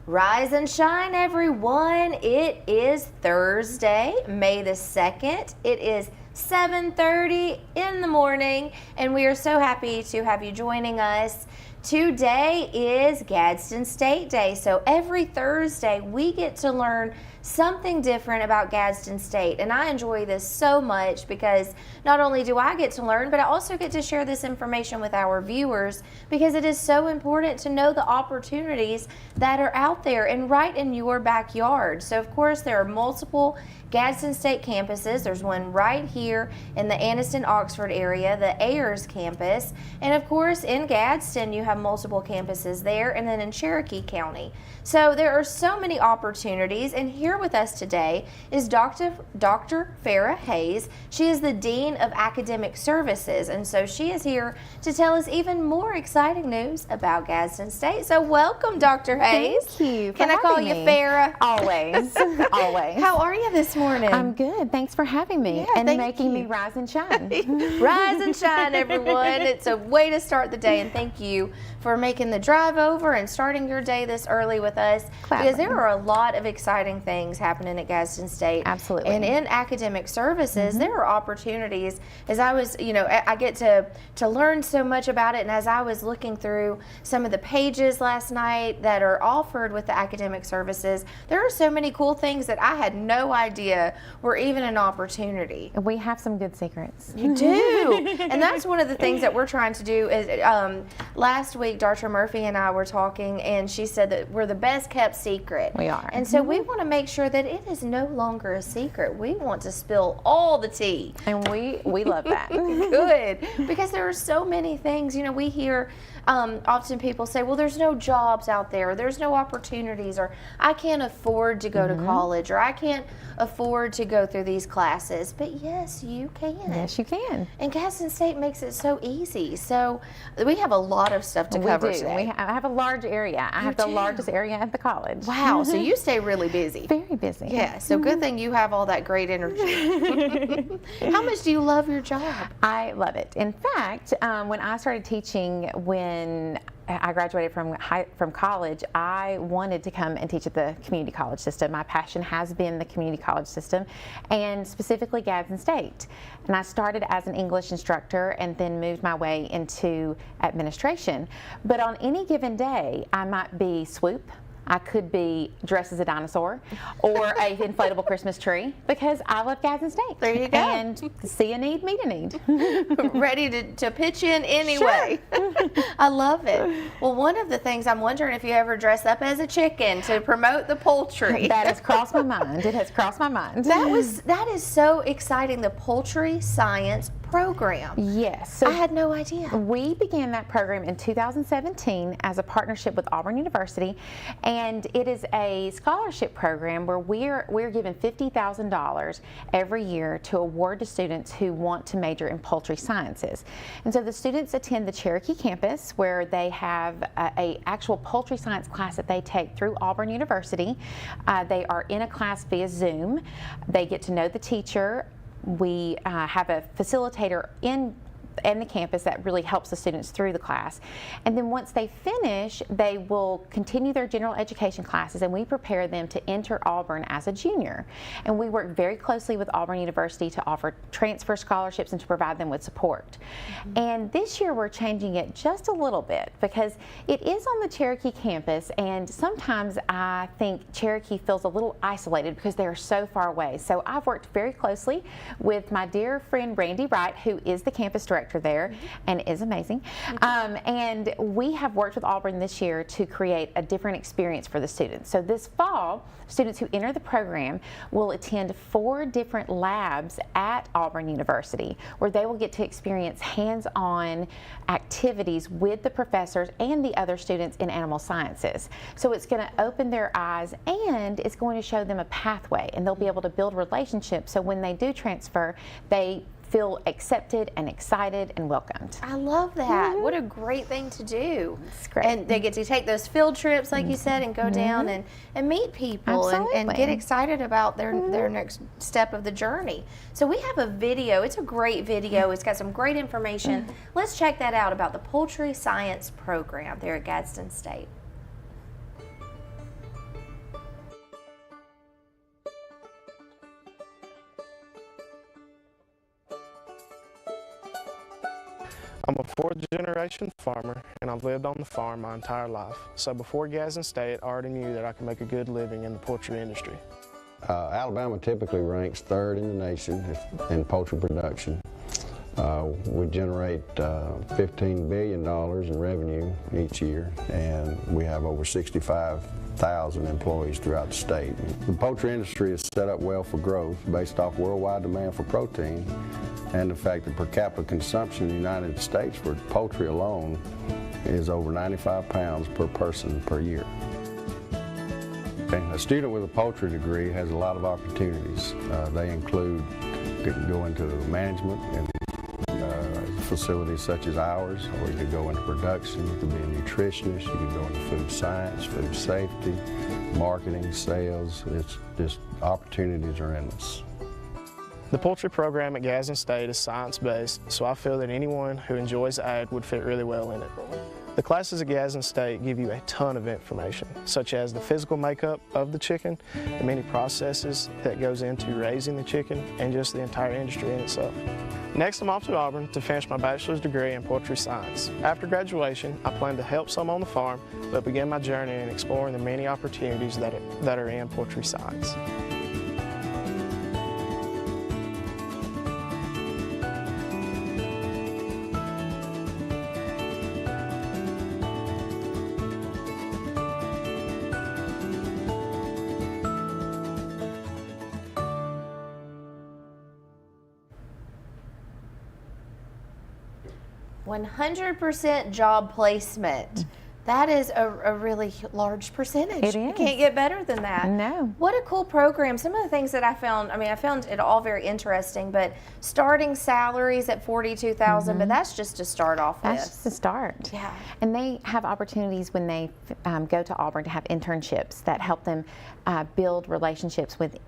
Rise and shine, everyone. It is Thursday, May the 2nd. It is 7:30 in the morning, and we are so happy to have you joining us. Today is Gadsden State Day, so every Thursday we get to learn something different about Gadsden State, and I enjoy this so much because not only do I get to learn, but I also get to share this information with our viewers because it is so important to know the opportunities that are out there and right in your backyard. So of course there are multiple Gadsden State campuses. There's one right here in the Anniston-Oxford area, the Ayers campus, and of course in Gadsden you have multiple campuses there, and then in Cherokee County. So there are so many opportunities, and here with us today is Dr. Farrah Hayes. She is the Dean of Academic Services, and so she is here to tell us even more exciting news about Gadsden State. So welcome, Dr. Hayes. Thank you. Can I call you Farrah? Always, always. How are you this morning? I'm good. Thanks for having me and making me rise and shine. Rise and shine, everyone. It's a way to start the day, and thank you for making the drive over and starting your day this early with us. Gladly. Because there are a lot of exciting things happening at Gadsden State. Absolutely. And in academic services, there are opportunities. As I was, I get to learn so much about it, and as I was looking through some of the pages last night that are offered with the academic services, there are so many cool things that I had no idea were even an opportunity. We have some good secrets. You do. And that's one of the things that we're trying to do. Is last week, Dr. Murphy and I were talking, and she said that we're the best kept secret. We are. And so we want to make sure that it is no longer a secret. We want to spill all the tea. And we love that. Good. Because there are so many things, we hear often people say, well, there's no jobs out there, there's no opportunities, or I can't afford to go to college, or I can't afford to go through these classes. But yes, you can. Yes, you can. And Gadsden State makes it so easy. So we have a lot of stuff to cover today. I have a large area. I have the largest area at the college. Wow, so you stay really busy. Very busy. Yeah, so good thing you have all that great energy. How much do you love your job? I love it. In fact, when I started teaching, when I graduated from college, I wanted to come and teach at the community college system. My passion has been the community college system, and specifically Gadsden State. And I started as an English instructor and then moved my way into administration. But on any given day, I might be swoop. I could be dressed as a dinosaur or a inflatable Christmas tree because I love Gadsden State. There you go. And see a need, meet a need. Ready to pitch in anyway. Sure. I love it. Well, one of the things I'm wondering if you ever dress up as a chicken to promote the poultry. That has crossed my mind. It has crossed my mind. That is so exciting, the poultry science program. Yes. So I had no idea. We began that program in 2017 as a partnership with Auburn University, and it is a scholarship program where we're given $50,000 every year to award to students who want to major in poultry sciences. And so the students attend the Cherokee campus where they have a actual poultry science class that they take through Auburn University. They are in a class via Zoom. They get to know the teacher. We have a facilitator in the campus that really helps the students through the class. And then once they finish, they will continue their general education classes, and we prepare them to enter Auburn as a junior. And we work very closely with Auburn University to offer transfer scholarships and to provide them with support. And this year we're changing it just a little bit because it is on the Cherokee campus, and sometimes I think Cherokee feels a little isolated because they are so far away. So I've worked very closely with my dear friend Randy Wright, who is the campus director there and is amazing. And we have worked with Auburn this year to create a different experience for the students. So this fall, students who enter the program will attend 4 different labs at Auburn University where they will get to experience hands-on activities with the professors and the other students in animal sciences. So it's going to open their eyes, and it's going to show them a pathway, and they'll be able to build relationships so when they do transfer, they feel accepted and excited and welcomed. I love that. What a great thing to do. It's great. And they get to take those field trips, like you said, and go down and meet people and get excited about their next step of the journey. So we have a video. It's a great video. It's got some great information. Let's check that out about the Poultry Science Program there at Gadsden State. I'm a fourth-generation farmer, and I've lived on the farm my entire life. So before Gadsden State, I already knew that I could make a good living in the poultry industry. Alabama typically ranks third in the nation in poultry production. We generate $15 billion in revenue each year, and we have over 65,000 employees throughout the state. The poultry industry is set up well for growth based off worldwide demand for protein and the fact that per capita consumption in the United States for poultry alone is over 95 pounds per person per year. A student with a poultry degree has a lot of opportunities. They include go into management in facilities such as ours, or you could go into production, you could be a nutritionist, you could go into food science, food safety, marketing, sales. It's just opportunities are endless. The poultry program at Gadsden State is science-based, so I feel that anyone who enjoys ag would fit really well in it. The classes at Gadsden State give you a ton of information, such as the physical makeup of the chicken, the many processes that goes into raising the chicken, and just the entire industry in itself. Next, I'm off to Auburn to finish my bachelor's degree in poultry science. After graduation, I plan to help some on the farm, but begin my journey in exploring the many opportunities that are in poultry science. 100% job placement. That is a really large percentage. It You is. can't get better than that. No. What a cool program. Some of the things that I found it all very interesting, but starting salaries at $42,000, but that's just to start off That's with. just the start. Yeah. And they have opportunities when they go to Auburn to have internships that help them build relationships with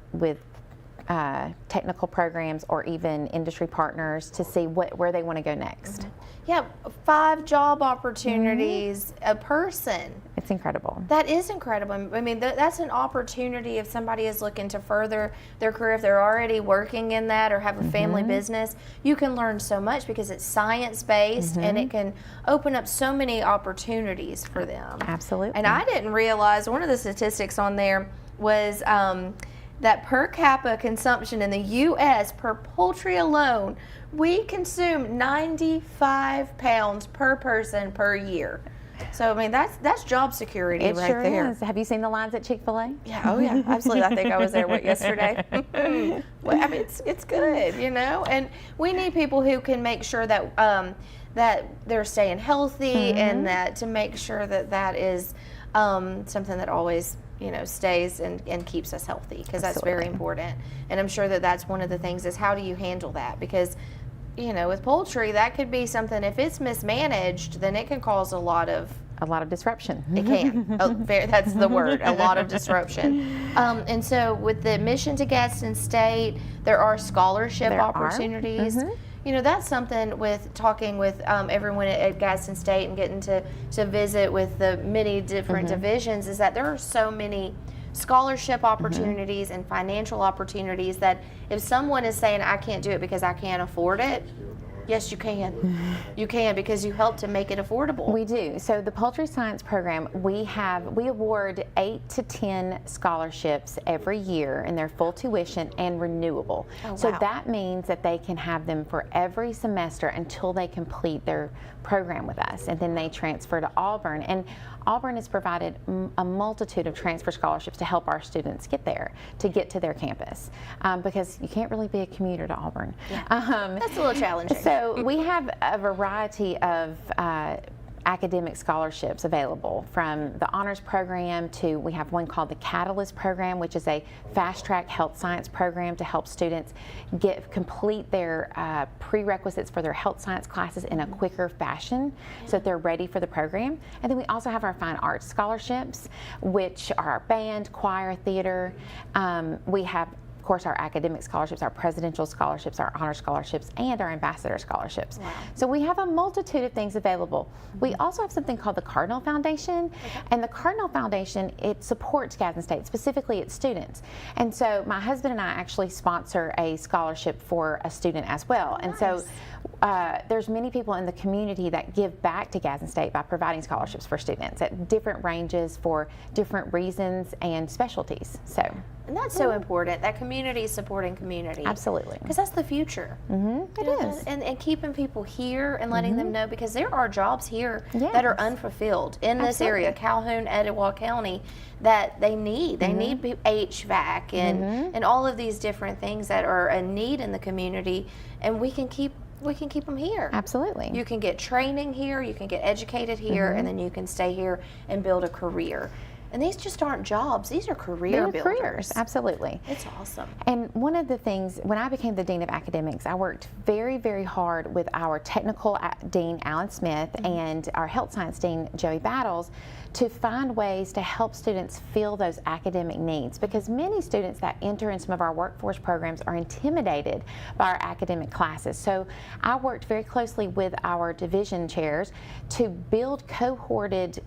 technical programs or even industry partners to see where they want to go next. Yeah, 5 job opportunities a person. It's incredible. That is incredible. I mean, that's an opportunity if somebody is looking to further their career, if they're already working in that or have a family business. You can learn so much because it's science-based and it can open up so many opportunities for them. Absolutely. And I didn't realize one of the statistics on there was that per capita consumption in the U.S. per poultry alone, we consume 95 pounds per person per year. So I mean that's job security It right sure there. is. Have you seen the lines at Chick-fil-A? Yeah, oh yeah, absolutely. I think I was there yesterday. Well, I mean it's good, you know, and we need people who can make sure that that they're staying healthy and that to make sure that is something that always stays and keeps us healthy, because that's very important. And I'm sure that's one of the things is how do you handle that, because with poultry that could be something, if it's mismanaged, then it can cause a lot of disruption. It can. That's the word, a lot of disruption. And so with the admission to Gadsden State, there are scholarship opportunities. That's something with talking with everyone at Gadsden State and getting to visit with the many different divisions, is that there are so many scholarship opportunities and financial opportunities that if someone is saying, I can't do it because I can't afford it, yes, you can. You can, because you help to make it affordable. We do. So the poultry science program, we award 8 to 10 scholarships every year, and they're full tuition and renewable. Oh, so wow. that means that they can have them for every semester until they complete their program with us, and then they transfer to Auburn. And Auburn has provided a multitude of transfer scholarships to help our students get there, to get to their campus, because you can't really be a commuter to Auburn. Yeah. That's a little challenging. So we have a variety of academic scholarships available, from the honors program to, we have one called the Catalyst program, which is a fast-track health science program to help students complete their prerequisites for their health science classes in a quicker fashion so that they're ready for the program. And then we also have our fine arts scholarships, which are our band, choir, theater. We have course, our academic scholarships, our presidential scholarships, our honor scholarships, and our ambassador scholarships. Wow. So we have a multitude of things available. We also have something called the Cardinal Foundation, and the Cardinal Foundation, it supports Gadsden State, specifically its students. And so my husband and I actually sponsor a scholarship for a student as well. And so there's many people in the community that give back to Gadsden State by providing scholarships for students at different ranges for different reasons and specialties. So, and that's so important, that community supporting community. absolutely. Because that's the future. It is. And keeping people here and letting them know, because there are jobs here that are Yes. unfulfilled in this area, Calhoun, Etowah County, that they need. They need HVAC and all of these different things that are a need in the community, and we can keep them here. Absolutely. You can get training here, you can get educated here, and then you can stay here and build a career. And these just aren't jobs, these are career They're builders. careers, absolutely. It's awesome. And one of the things, when I became the Dean of Academics, I worked very, very hard with our technical Dean, Alan Smith, and our health science Dean, Joey Battles, to find ways to help students fill those academic needs, because many students that enter in some of our workforce programs are intimidated by our academic classes. So I worked very closely with our division chairs to build cohorted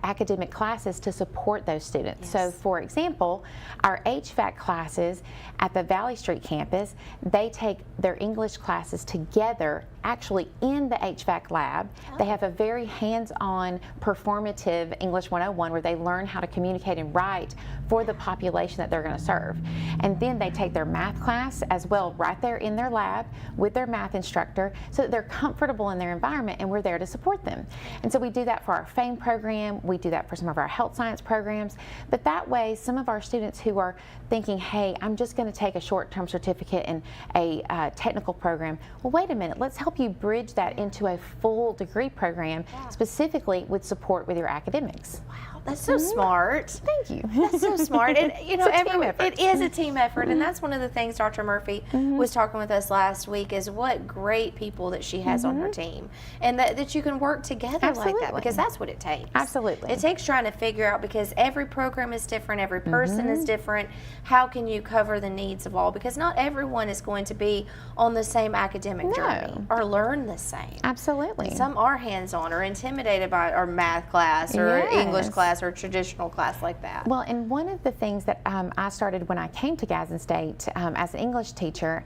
academic classes to support those students. So for example, our HVAC classes at the Valley Street campus, they take their English classes together actually in the HVAC lab. They have a very hands-on performative English 101 where they learn how to communicate and write for the population that they're going to serve. And then they take their math class as well right there in their lab with their math instructor so that they're comfortable in their environment, and we're there to support them. And so we do that for our FAME program, we do that for some of our health science programs, but that way some of our students who are thinking, hey, I'm just going to take a short-term certificate in a technical program, well, wait a minute, let's help you bridge that into a full degree program specifically with support with your academics. Wow, that's so smart. Thank you. That's so smart. And you know, It's a team effort. it is a team effort, and that's one of the things Dr. Murphy was talking with us last week, is what great people that she has on her team, and that you can work together like that, Absolutely. because that's what it takes. Absolutely. It takes trying to figure out, because every program is different, every person is different. How can you cover the needs of all? Because not everyone is going to be on the same academic journey or learn the same. Absolutely. Some are hands-on or intimidated by our math class or English Yes. class or traditional class like that. Well, and one of the things that I started when I came to Gadsden State as an English teacher,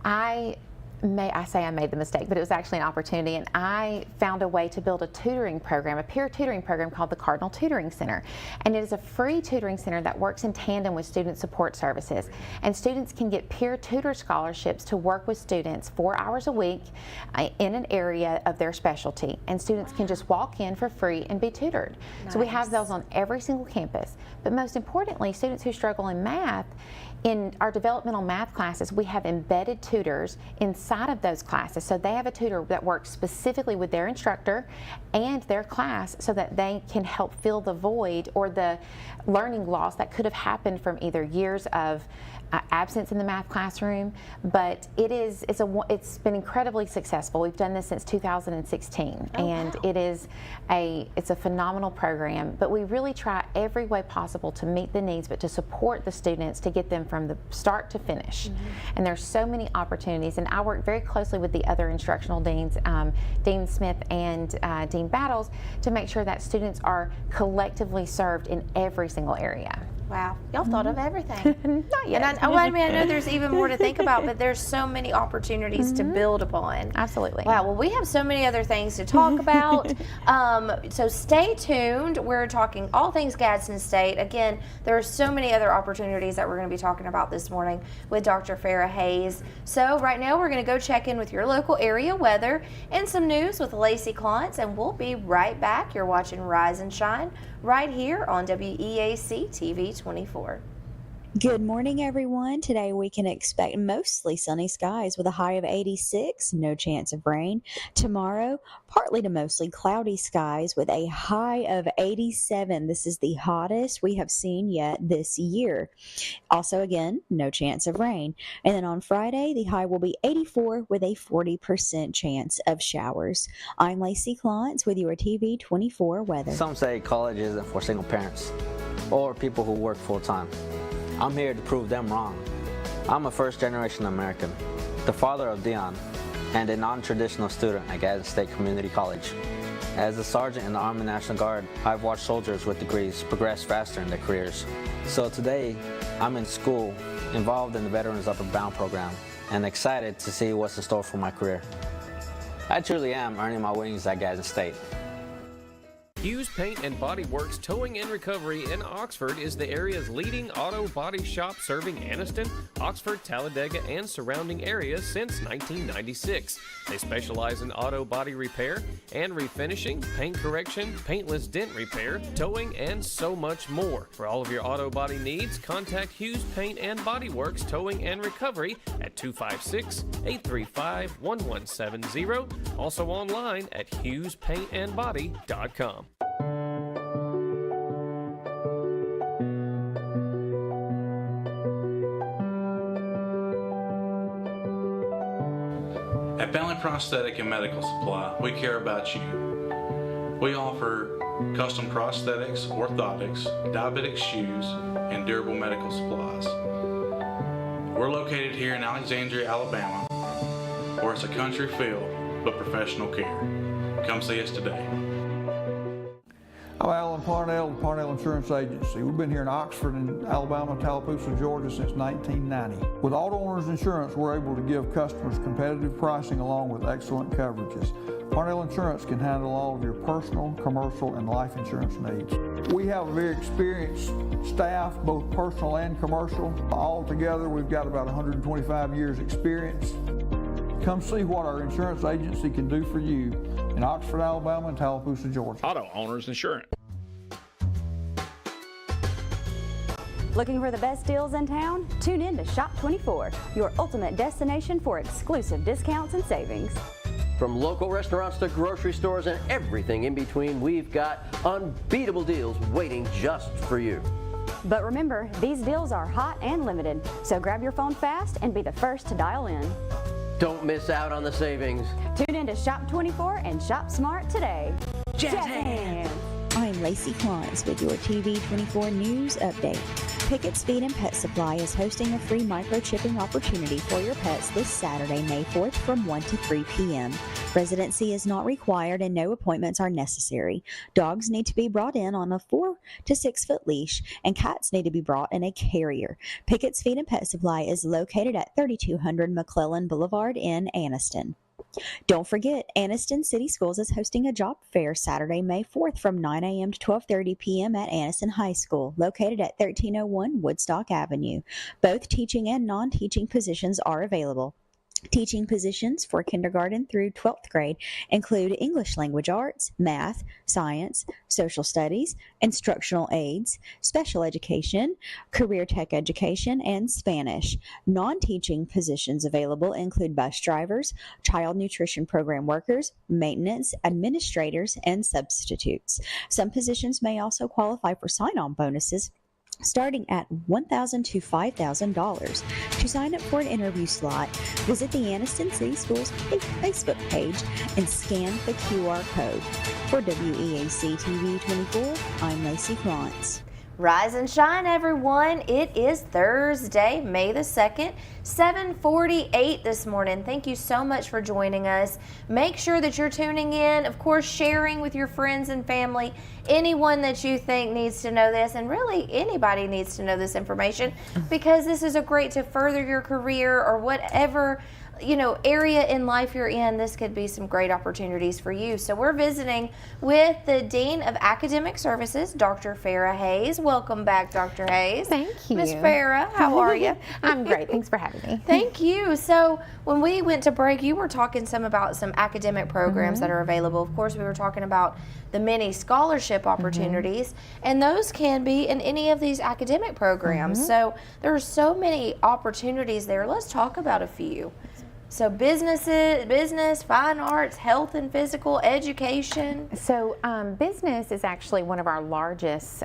I say I made the mistake, but it was actually an opportunity, and I found a way to build a tutoring program, a peer tutoring program called the Cardinal Tutoring Center. And it is a free tutoring center that works in tandem with student support services. And students can get peer tutor scholarships to work with students 4 hours a week in an area of their specialty. And students can just walk in for free and be tutored. So we have those on every single campus. But most importantly, students who struggle in math, in our developmental math classes, we have embedded tutors inside of those classes. So they have a tutor that works specifically with their instructor and their class so that they can help fill the void or the learning loss that could have happened from either years of absence in the math classroom. But it's been incredibly successful. We've done this since 2016, and it's a phenomenal program. But we really try every way possible to meet the needs, but to support the students to get them from the start to finish. And there's so many opportunities, and I work very closely with the other instructional deans, Dean Smith and Dean Battles, to make sure that students are collectively served in every single area. Wow, y'all thought of everything. Not yet. And I know there's even more to think about, but there's so many opportunities to build upon. Absolutely. Wow, well, we have so many other things to talk about. So stay tuned. We're talking all things Gadsden State. Again, there are so many other opportunities that we're going to be talking about this morning with Dr. Farrah Hayes. So right now we're going to go check in with your local area weather and some news with Lacey Klontz, and we'll be right back. You're watching Rise and Shine right here on WEAC TV 24. Good morning, everyone. Today we can expect mostly sunny skies with a high of 86, no chance of rain. Tomorrow, partly to mostly cloudy skies with a high of 87. This is the hottest we have seen yet this year. Also, again, no chance of rain. And then on Friday, the high will be 84 with a 40% chance of showers. I'm Lacey Klontz with your TV 24 weather. Some say college isn't for single parents or people who work full-time. I'm here to prove them wrong. I'm a first-generation American, the father of Dion, and a non-traditional student at Gadsden State Community College. As a sergeant in the Army National Guard, I've watched soldiers with degrees progress faster in their careers. So today, I'm in school, involved in the Veterans Upward Bound program, and excited to see what's in store for my career. I truly am earning my wings at Gadsden State. Hughes Paint and Body Works Towing and Recovery in Oxford is the area's leading auto body shop, serving Anniston, Oxford, Talladega, and surrounding areas since 1996. They specialize in auto body repair and refinishing, paint correction, paintless dent repair, towing, and so much more. For all of your auto body needs, contact Hughes Paint and Body Works Towing and Recovery at 256-835-1170. Also online at hughespaintandbody.com. At Bentley Prosthetic and Medical Supply, we care about you. We offer custom prosthetics, orthotics, diabetic shoes, and durable medical supplies. We're located here in Alexandria, Alabama, where it's a country feel but professional care. Come see us today. I'm Alan Parnell, the Parnell Insurance Agency. We've been here in Oxford and Alabama, Tallapoosa, Georgia since 1990. With Auto Owners Insurance, we're able to give customers competitive pricing along with excellent coverages. Parnell Insurance can handle all of your personal, commercial, and life insurance needs. We have a very experienced staff, both personal and commercial. All together, we've got about 125 years experience. Come see what our insurance agency can do for you in Oxford, Alabama, and Tallapoosa, Georgia. Auto Owners Insurance. Looking for the best deals in town? Tune in to Shop 24, your ultimate destination for exclusive discounts and savings. From local restaurants to grocery stores and everything in between, we've got unbeatable deals waiting just for you. But remember, these deals are hot and limited, so grab your phone fast and be the first to dial in. Don't miss out on the savings. Tune in to Shop 24 and shop smart today. Jazz hands! I'm Lacey Klantz with your TV 24 News Update. Pickett's Feed and Pet Supply is hosting a free microchipping opportunity for your pets this Saturday, May 4th from 1 to 3 p.m. Residency is not required and no appointments are necessary. Dogs need to be brought in on a 4 to 6 foot leash and cats need to be brought in a carrier. Pickett's Feed and Pet Supply is located at 3200 McClellan Boulevard in Anniston. Don't forget, Anniston City Schools is hosting a job fair Saturday, May 4th from 9 a.m. to 12:30 p.m. at Anniston High School, located at 1301 Woodstock Avenue. Both teaching and non-teaching positions are available. Teaching positions for kindergarten through 12th grade include English language arts, math, science, social studies, instructional aids, special education, career tech education, and Spanish. Non-teaching positions available include bus drivers, child nutrition program workers, maintenance, administrators, and substitutes. Some positions may also qualify for sign-on bonuses starting at $1,000 to $5,000. To sign up for an interview slot, visit the Anniston City Schools Facebook page and scan the QR code. For WEAC TV 24, I'm Lacey Klantz. Rise and shine, everyone. It is Thursday, May the 2nd, 7:48 this morning. Thank you so much for joining us. Make sure that you're tuning in, of course, sharing with your friends and family, anyone that you think needs to know this, and really anybody needs to know this information, because this is a great to further your career or whatever area in life you're in. This could be some great opportunities for you. So we're visiting with the Dean of Academic Services, Dr. Farrah Hayes. Welcome back, Dr. Hayes. Thank you. Miss Farrah, how are you? I'm great. Thanks for having me. Thank you. So when we went to break, you were talking about some academic programs that are available. Of course, we were talking about the many scholarship opportunities, and those can be in any of these academic programs. So there are so many opportunities there. Let's talk about a few. So business, fine arts, health and physical, education. So business is actually one of our largest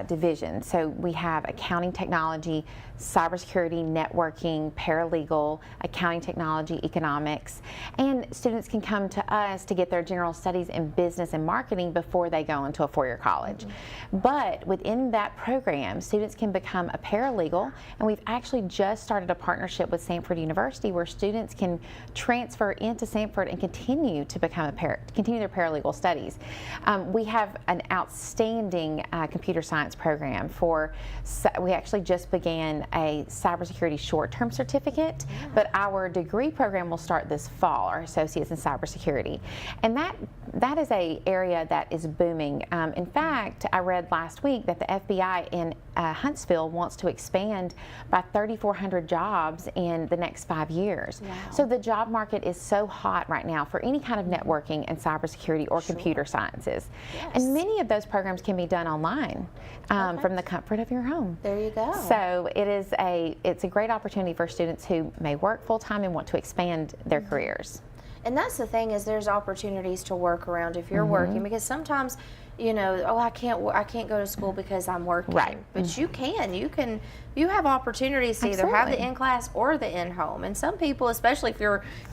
divisions. So we have accounting technology, cybersecurity, networking, paralegal, accounting technology, economics, and students can come to us to get their general studies in business and marketing before they go into a four-year college. But within that program, students can become a paralegal, and we've actually just started a partnership with Samford University where students can transfer into Samford and continue to become continue their paralegal studies. We have an outstanding computer science program we actually just began a cybersecurity short-term certificate, but our degree program will start this fall, our associates in cybersecurity. And that is a area that is booming. In fact, I read last week that the FBI in Huntsville wants to expand by 3,400 jobs in the next 5 years. Wow. So the job market is so hot right now for any kind of networking and cybersecurity or computer sciences. Yes. And many of those programs can be done online from the comfort of your home. There you go. So it's a great opportunity for students who may work full-time and want to expand their careers. And that's the thing, is there's opportunities to work around if you're working, because sometimes, I can't go to school because I'm working. Right. But you have opportunities to either have the Absolutely. in-class or the in-home. And some people, especially if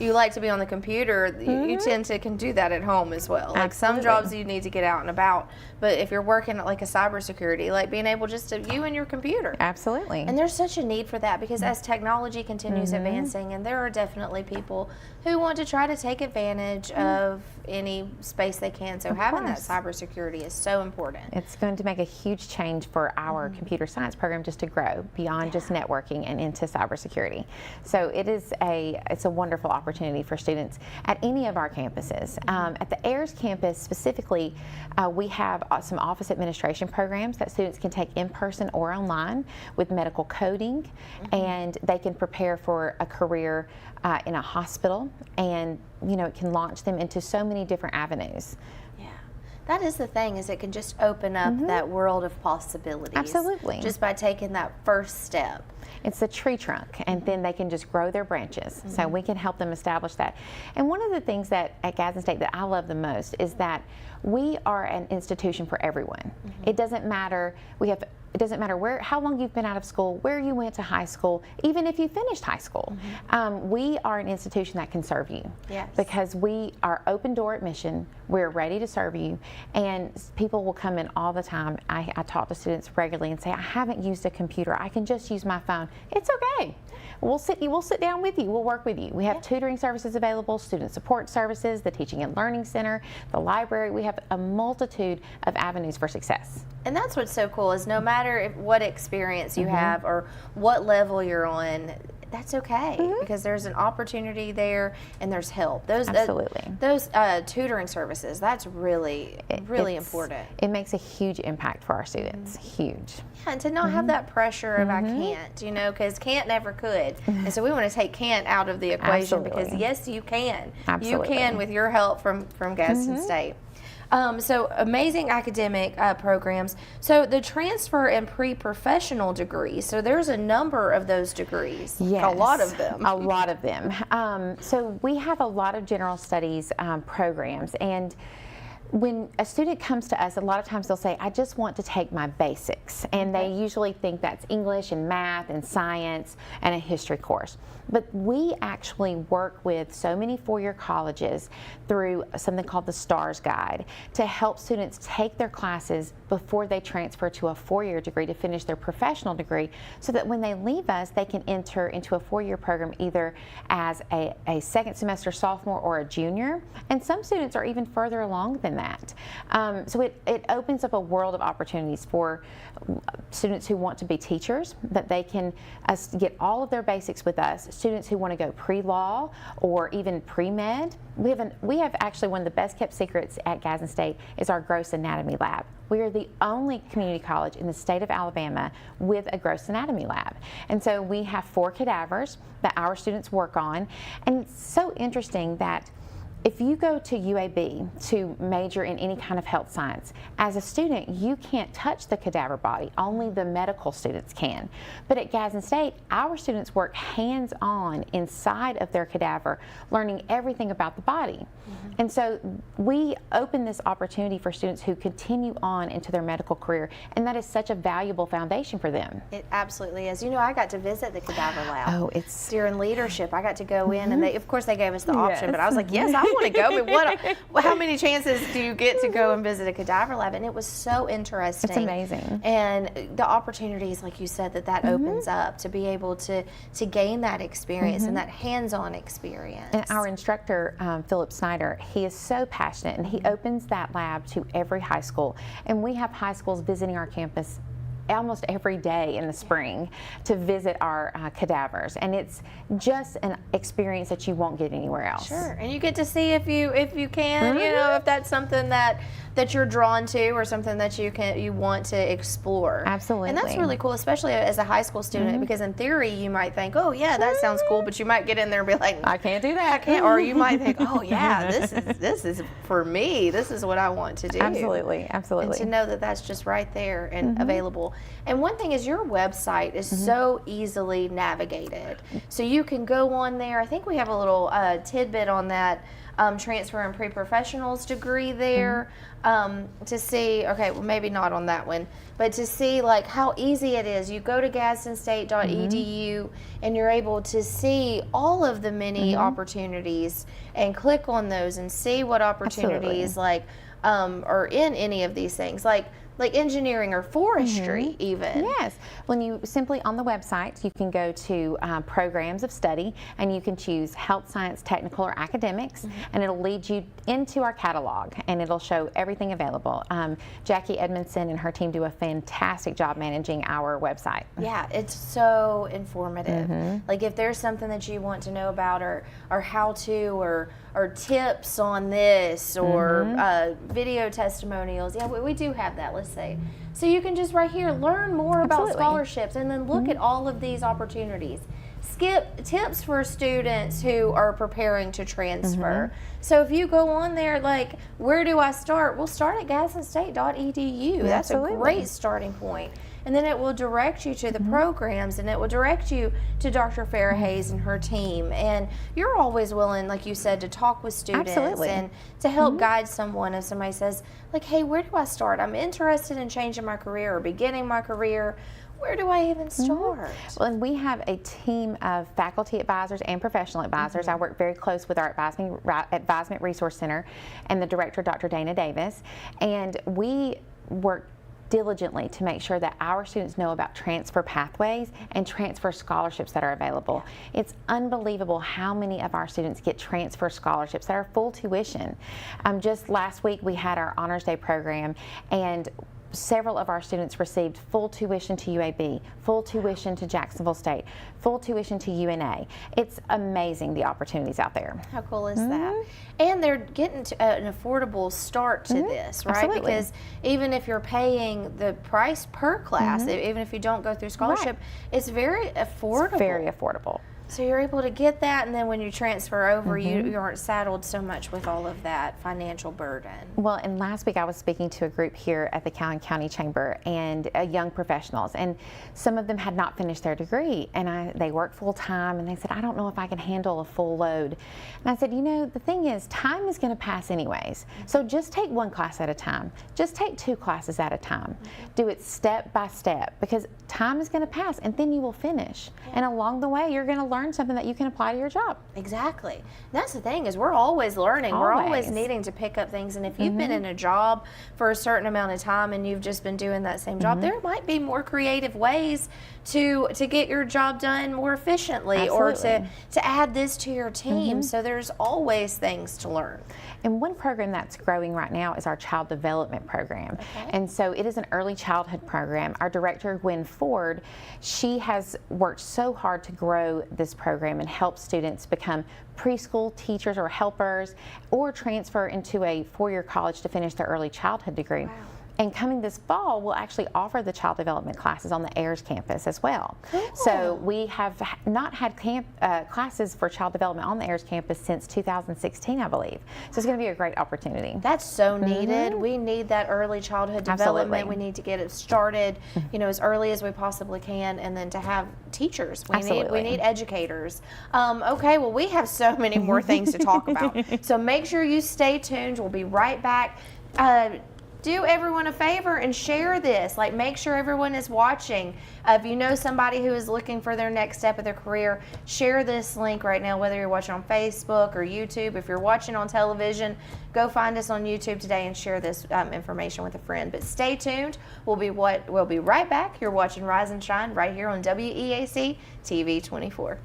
you like to be on the computer, you tend to can do that at home as well. Like some Absolutely. jobs you need to get out and about, but if you're working at like a cybersecurity, like being able just to you and your computer. Absolutely. And there's such a need for that, because as technology continues advancing, and there are definitely people who want to try to take advantage of any space they can. So having that cybersecurity is so important. It's going to make a huge change for our computer science program just to grow beyond just networking and into cybersecurity. So it's a wonderful opportunity for students at any of our campuses. At the Ayers campus specifically, we have some office administration programs that students can take in person or online with medical coding, and they can prepare for a career in a hospital, and it can launch them into so many different avenues. Yeah. That is the thing, is it can just open up that world of possibilities. Absolutely. Just by taking that first step. It's the tree trunk, and then they can just grow their branches. So we can help them establish that. And one of the things that at Gadsden State that I love the most is that we are an institution for everyone. It doesn't matter. It doesn't matter how long you've been out of school, where you went to high school, even if you finished high school. We are an institution that can serve you. Yes. Because we are open door admission. We're ready to serve you, and people will come in all the time. I talk to students regularly and say, I haven't used a computer. I can just use my phone. It's okay. We'll sit down with you. We'll work with you. We have tutoring services available, student support services, the Teaching and Learning Center, the library. We have a multitude of avenues for success. And that's what's so cool, is no matter what experience you have or what level you're on, that's okay, because there's an opportunity there and there's help. Absolutely. Those tutoring services, that's really important. It makes a huge impact for our students. Huge. Yeah, and to not have that pressure of I can't, because can't never could. And so we want to take can't out of the equation, because yes, you can. Absolutely. You can with your help from Gadsden State. So amazing academic programs. So the transfer and pre-professional degrees. So there's a number of those degrees. Yes, a lot of them. A lot of them. So we have a lot of general studies programs, and when a student comes to us, a lot of times they'll say, I just want to take my basics. And they usually think that's English and math and science and a history course. But we actually work with so many four-year colleges through something called the STARS Guide to help students take their classes before they transfer to a four-year degree to finish their professional degree, so that when they leave us, they can enter into a four-year program either as a second semester sophomore or a junior. And some students are even further along than that. So it opens up a world of opportunities for students who want to be teachers, that they can get all of their basics with us. Students who want to go pre-law or even pre-med. We have actually one of the best kept secrets at Gadsden State is our gross anatomy lab. We are the only community college in the state of Alabama with a gross anatomy lab. And so we have 4 cadavers that our students work on. And it's so interesting that if you go to UAB to major in any kind of health science, as a student, you can't touch the cadaver body. Only the medical students can. But at Gadsden State, our students work hands-on inside of their cadaver, learning everything about the body. And so we open this opportunity for students who continue on into their medical career, and that is such a valuable foundation for them. It absolutely is. You know, I got to visit the cadaver lab. Oh, it's during leadership. I got to go in, and they, of course, they gave us the option, but I was like, yes, I want to go. But how many chances do you get to go and visit a cadaver lab? And it was so interesting. It's amazing. And the opportunities, like you said, that opens up to be able to gain that experience and that hands-on experience. And our instructor, Philip Snyder, he is so passionate, and he opens that lab to every high school. And we have high schools visiting our campus almost every day in the spring to visit our cadavers, and it's just an experience that you won't get anywhere else. Sure, and you get to see if you can, you know, if that's something that you're drawn to or something that you want to explore. Absolutely. And that's really cool, especially as a high school student, because in theory you might think, oh yeah, that sounds cool, but you might get in there and be like, I can't do that. I can't, or you might think, oh yeah, this is for me. This is what I want to do. Absolutely, absolutely. And to know that that's just right there and available. And one thing is your website is so easily navigated. So you can go on there. I think we have a little tidbit on that transfer and pre-professionals degree there to see, okay, well maybe not on that one, but to see like how easy it is. You go to gadstenstate.edu and you're able to see all of the many opportunities and click on those and see what opportunities like are in any of these things, like engineering or forestry even. Yes. When you simply on the website, you can go to programs of study, and you can choose health science, technical, or academics, and it'll lead you into our catalog, and it'll show everything available. Jackie Edmondson and her team do a fantastic job managing our website. Yeah, it's so informative. Like if there's something that you want to know about or how to or tips on this or video testimonials, yeah, we do have that. Let's say. So you can just right here learn more about scholarships and then look at all of these opportunities. Skip tips for students who are preparing to transfer. So if you go on there, like, where do I start? We'll start at gadstenstate.edu. That's a great starting point. And then it will direct you to the programs, and it will direct you to Dr. Farrah Hayes and her team. And you're always willing, like you said, to talk with students and to help guide someone if somebody says, like, hey, where do I start? I'm interested in changing my career or beginning my career. Where do I even start? Well, and we have a team of faculty advisors and professional advisors. I work very close with our Advisement Resource Center and the director, Dr. Dana Davis, and we work diligently to make sure that our students know about transfer pathways and transfer scholarships that are available. It's unbelievable how many of our students get transfer scholarships that are full tuition. Just last week we had our Honors Day program, and several of our students received full tuition to UAB, full tuition to Jacksonville State, full tuition to UNA. It's amazing the opportunities out there. How cool is that? And they're getting to an affordable start to this, right? Absolutely. Because even if you're paying the price per class, even if you don't go through scholarship, it's very affordable. It's very affordable. So you're able to get that, and then when you transfer over, you aren't saddled so much with all of that financial burden. Well, and last week I was speaking to a group here at the Calhoun County Chamber, and young professionals, and some of them had not finished their degree, and they work full time, and they said, I don't know if I can handle a full load. And I said, you know, the thing is, time is going to pass anyways, so just take one class at a time. Just take 2 classes at a time. Do it step by step, because time is going to pass, and then you will finish. And along the way, you're going to learn something that you can apply to your job. Exactly. That's the thing, is we're always learning. We're always needing to pick up things, and if you've been in a job for a certain amount of time and you've just been doing that same job, there might be more creative ways to get your job done more efficiently, or to add this to your team. So there's always things to learn. And one program that's growing right now is our Child Development Program. And so it is an early childhood program. Our director, Gwen Ford, she has worked so hard to grow this program and help students become preschool teachers or helpers, or transfer into a 4-year college to finish their early childhood degree. And coming this fall, we'll actually offer the child development classes on the Ayers campus as well. Cool. So we have not had classes for child development on the Ayers campus since 2016, I believe. So it's going to be a great opportunity. That's so needed. We need that early childhood development. Absolutely. We need to get it started, as early as we possibly can, and then to have teachers. We need educators. Okay, well, we have so many more things to talk about. So make sure you stay tuned. We'll be right back. Do everyone a favor and share this. Make sure everyone is watching. If you know somebody who is looking for their next step of their career, share this link right now, whether you're watching on Facebook or YouTube. If you're watching on television, go find us on YouTube today and share this information with a friend. But stay tuned. We'll be right back. You're watching Rise and Shine right here on WEAC TV 24.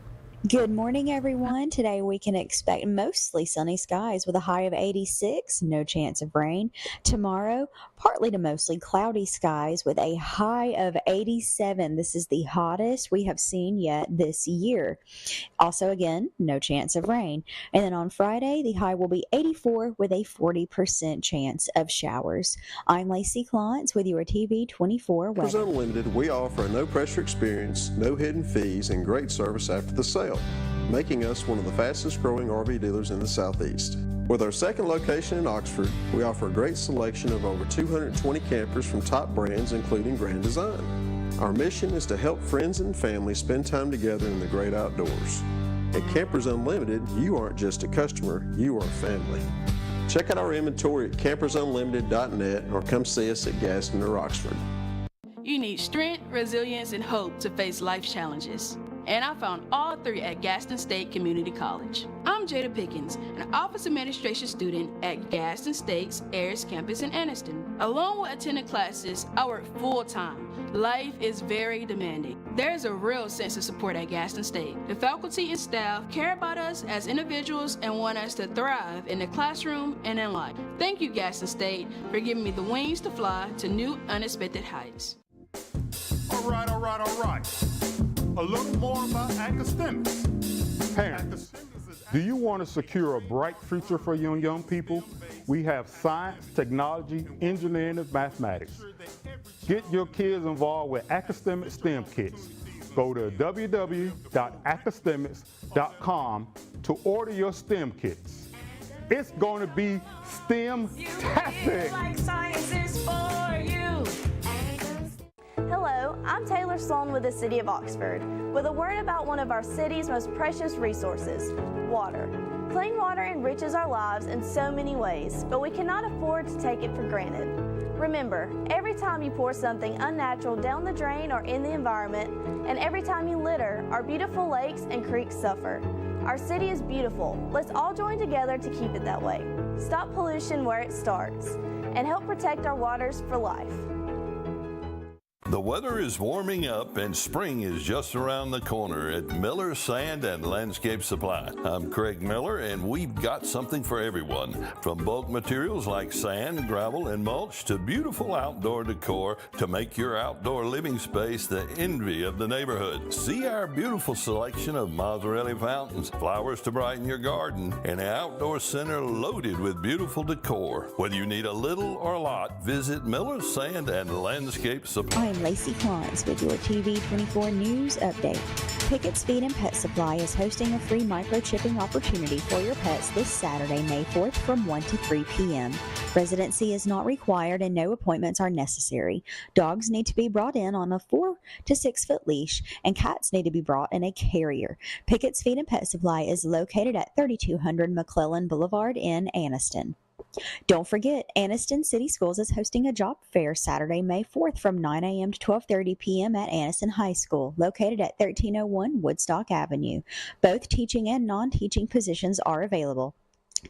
Good morning, everyone. Today we can expect mostly sunny skies with a high of 86, no chance of rain. Tomorrow, partly to mostly cloudy skies with a high of 87. This is the hottest we have seen yet this year. Also, again, no chance of rain. And then on Friday, the high will be 84 with a 40% chance of showers. I'm Lacey Klontz with your TV 24 weather. Campers Unlimited, we offer a no-pressure experience, no hidden fees, and great service after the sale, making us one of the fastest growing RV dealers in the Southeast. With our second location in Oxford, we offer a great selection of over 220 campers from top brands including Grand Design. Our mission is to help friends and family spend time together in the great outdoors. At Campers Unlimited, you aren't just a customer, you are family. Check out our inventory at campersunlimited.net or come see us at Gadsden or Oxford. You need strength, resilience, and hope to face life's challenges. And I found all three at Gadsden State Community College. I'm Jada Pickens, an office administration student at Gadsden State's Ayers campus in Anniston. Along with attending classes, I work full-time. Life is very demanding. There's a real sense of support at Gadsden State. The faculty and staff care about us as individuals and want us to thrive in the classroom and in life. Thank you, Gadsden State, for giving me the wings to fly to new, unexpected heights. All right. A little more about academics. Parents, do you want to secure a bright future for your young people? We have science, technology, engineering, and mathematics. Get your kids involved with Academic STEM kits. Go to www.academics.com to order your STEM kits. It's going to be STEM-tastic. Like science is for you. Hello, I'm Taylor Sloan with the City of Oxford, with a word about one of our city's most precious resources, water. Clean water enriches our lives in so many ways, but we cannot afford to take it for granted. Remember, every time you pour something unnatural down the drain or in the environment, and every time you litter, our beautiful lakes and creeks suffer. Our city is beautiful. Let's all join together to keep it that way. Stop pollution where it starts, and help protect our waters for life. The weather is warming up and spring is just around the corner at Miller Sand and Landscape Supply. I'm Craig Miller and we've got something for everyone. From bulk materials like sand, gravel, and mulch to beautiful outdoor decor to make your outdoor living space the envy of the neighborhood. See our beautiful selection of Mazzarelli fountains, flowers to brighten your garden, and an outdoor center loaded with beautiful decor. Whether you need a little or a lot, visit Miller Sand and Landscape Supply. I'm Lacey Klontz with your TV 24 News Update. Pickett's Feed and Pet Supply is hosting a free microchipping opportunity for your pets this Saturday, May 4th from 1 to 3 p.m. Residency is not required and no appointments are necessary. Dogs need to be brought in on a 4 to 6 foot leash and cats need to be brought in a carrier. Pickett's Feed and Pet Supply is located at 3200 McClellan Boulevard in Anniston. Don't forget, Anniston City Schools is hosting a job fair Saturday, May 4th from 9 a.m. to 12:30 p.m. at Anniston High School, located at 1301 Woodstock Avenue. Both teaching and non-teaching positions are available.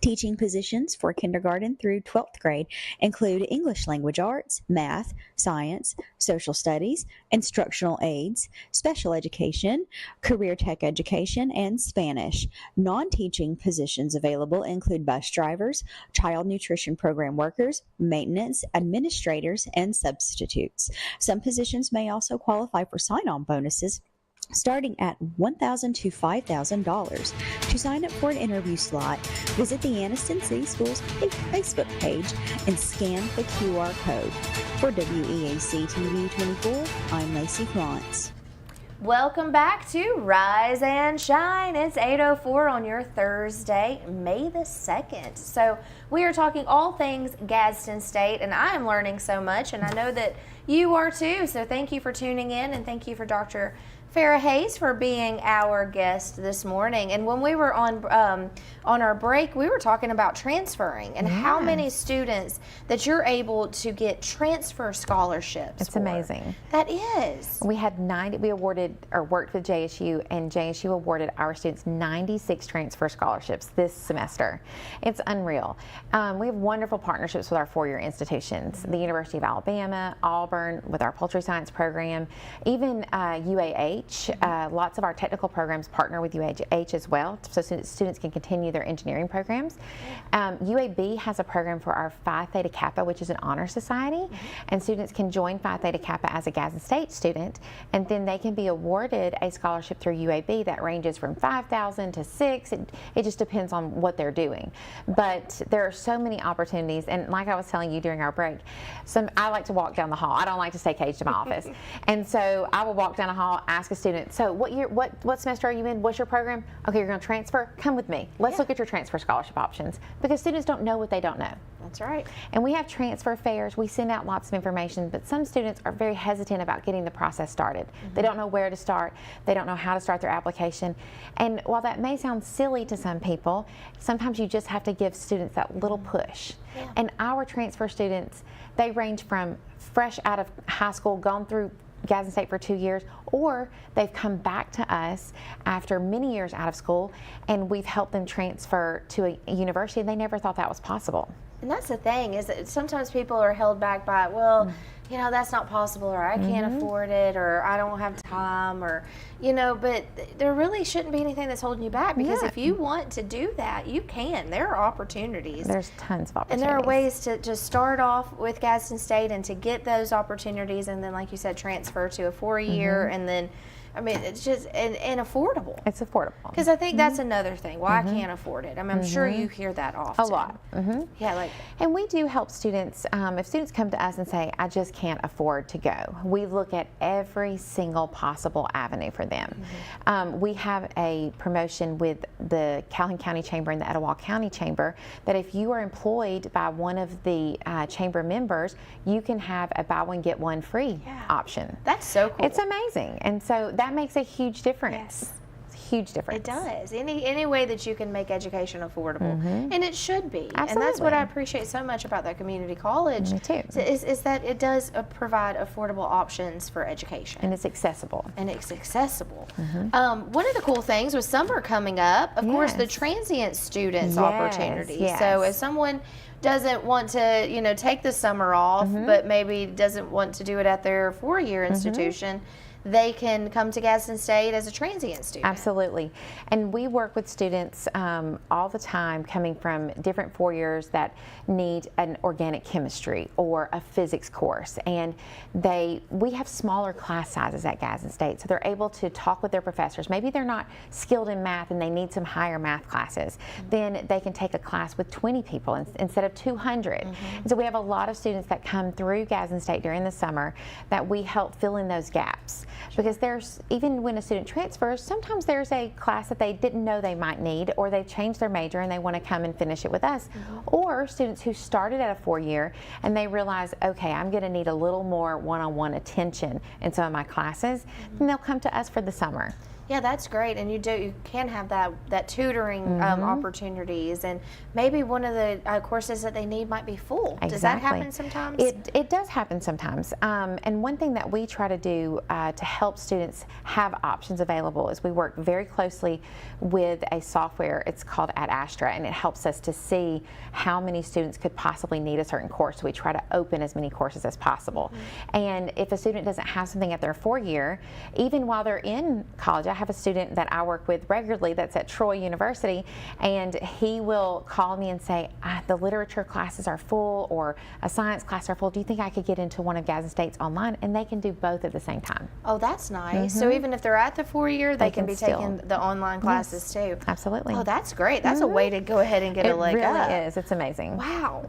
Teaching positions for kindergarten through 12th grade include English language arts, math, science, social studies, instructional aids, special education, career tech education, and Spanish. Non-teaching positions available include bus drivers, child nutrition program workers, maintenance, administrators, and substitutes. Some positions may also qualify for sign-on bonuses starting at $1,000 to $5,000. To sign up for an interview slot, visit the Anniston City Schools Facebook page and scan the QR code. For WEAC TV 24, I'm Lacey Florence. Welcome back to Rise and Shine. It's 8:04 on your Thursday, May the 2nd. So we are talking all things Gadsden State, and I am learning so much, and I know that you are too. So thank you for tuning in, and thank you for Dr. Farrah Hayes for being our guest this morning. And when we were on our break, we were talking about transferring and how many students that you're able to get transfer scholarships. It's amazing. That is. We had 90. We awarded or worked with JSU, and JSU awarded our students 96 transfer scholarships this semester. It's unreal. We have wonderful partnerships with our four-year institutions: the University of Alabama, Auburn with our poultry science program, even UAH. Lots of our technical programs partner with UAH as well, so students can continue their engineering programs. UAB has a program for our Phi Theta Kappa, which is an honor society, and students can join Phi Theta Kappa as a Gadsden State student, and then they can be awarded a scholarship through UAB that ranges from $5,000 to $6,000. It just depends on what they're doing. But there are so many opportunities, and like I was telling you during our break, I like to walk down the hall. I don't like to stay caged in my office, and so I will walk down the hall, ask a student, so what semester are you in? What's your program? Okay, you're going to transfer? Come with me. Let's look at your transfer scholarship options, because students don't know what they don't know. That's right. And we have transfer fairs. We send out lots of information, but some students are very hesitant about getting the process started. They don't know where to start. They don't know how to start their application. And while that may sound silly to some people, sometimes you just have to give students that little push. And our transfer students, they range from fresh out of high school, gone through Gadsden State for 2 years, or they've come back to us after many years out of school, and we've helped them transfer to a university, and they never thought that was possible. And that's the thing, is that sometimes people are held back by, well, you know, that's not possible, or I can't afford it, or I don't have time, or, you know, but there really shouldn't be anything that's holding you back, because if you want to do that, you can. There are opportunities. There's tons of opportunities. And there are ways to start off with Gadsden State and to get those opportunities, and then, like you said, transfer to a 4-year, and then, I mean, it's just, and affordable. It's affordable. Because I think that's another thing, why I can't afford it. I mean, I'm sure you hear that often. A lot. Yeah, and we do help students. If students come to us and say, I just can't afford to go, we look at every single possible avenue for them. We have a promotion with the Calhoun County Chamber and the Etowah County Chamber that if you are employed by one of the chamber members, you can have a buy one, get one free option. That's so cool. It's amazing. And so that makes a huge difference. Huge difference. It does. Any way that you can make education affordable, and it should be. Absolutely. And that's what I appreciate so much about that community college. Me too. Is that it does provide affordable options for education, and it's accessible. One of the cool things with summer coming up, of course, the transient students opportunity. So if someone doesn't want to, you know, take the summer off, but maybe doesn't want to do it at their 4-year institution, they can come to Gadsden State as a transient student. Absolutely. And we work with students all the time coming from different 4 years that need an organic chemistry or a physics course. And we have smaller class sizes at Gadsden State, so they're able to talk with their professors. Maybe they're not skilled in math and they need some higher math classes. Then they can take a class with 20 people instead of 200. And so we have a lot of students that come through Gadsden State during the summer that we help fill in those gaps. Because even when a student transfers, sometimes there's a class that they didn't know they might need, or they've changed their major and they want to come and finish it with us. Or students who started at a 4-year and they realize, okay, I'm going to need a little more one-on-one attention in some of my classes, and they'll come to us for the summer. Yeah, that's great, and you can have that tutoring opportunities, and maybe one of the courses that they need might be full. Exactly. Does that happen sometimes? It does happen sometimes, and one thing that we try to do to help students have options available is we work very closely with a software. It's called Astra, and it helps us to see how many students could possibly need a certain course. So we try to open as many courses as possible. And if a student doesn't have something at their 4-year, even while they're in college, I have a student that I work with regularly that's at Troy University, and he will call me and say, the literature classes are full or a science class are full. Do you think I could get into one of Gadsden State's online? And they can do both at the same time. Oh, that's nice. So even if they're at the 4-year, they can be still taking the online classes too. Absolutely. Oh, that's great. That's a way to go ahead and get a leg up. It really is. It's amazing. Wow.